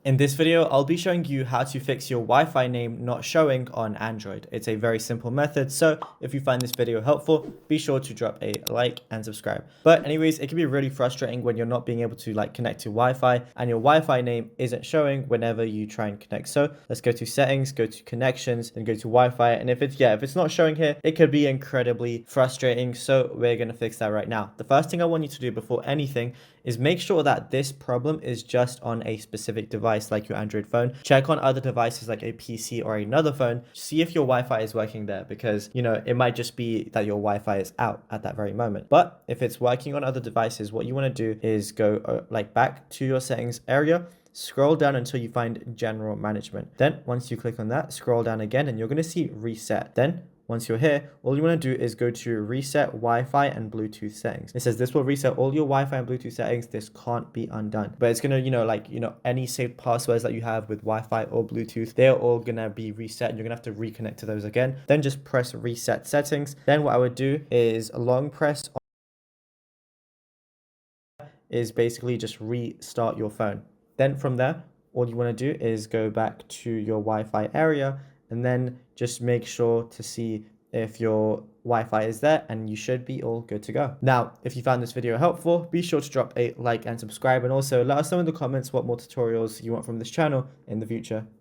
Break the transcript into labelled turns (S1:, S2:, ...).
S1: In this video, I'll be showing you how to fix your Wi-Fi name not showing on Android. It's a very simple method, so if you find this video helpful, be sure to drop a like and subscribe. But anyways, it can be really frustrating when you're not being able to connect to Wi-Fi and your Wi-Fi name isn't showing whenever you try and connect. So let's go to settings, go to connections, then go to Wi-Fi. And if it's not showing here, it could be incredibly frustrating. So we're going to fix that right now. The first thing I want you to do before anything is make sure that this problem is just on a specific device like your Android phone. Check on other devices like a PC or another phone. See if your Wi-Fi is working there, because it might just be that your Wi-Fi is out at that very moment. But if it's working on other devices, what you want to do is go back to your settings area, scroll down until you find general management. Then once you click on that, scroll down again and you're going to see reset. Then once you're here, all you want to do is go to reset Wi-Fi and Bluetooth settings. It says this will reset all your Wi-Fi and Bluetooth settings. This can't be undone, but it's gonna, any saved passwords that you have with Wi-Fi or Bluetooth, they're all gonna be reset, and you're gonna have to reconnect to those again. Then just press reset settings. Then what I would do is long press is basically just restart your phone. Then from there, all you want to do is go back to your Wi-Fi area and then just make sure to see if your Wi-Fi is there, and you should be all good to go. Now, if you found this video helpful, be sure to drop a like and subscribe, and also let us know in the comments what more tutorials you want from this channel in the future.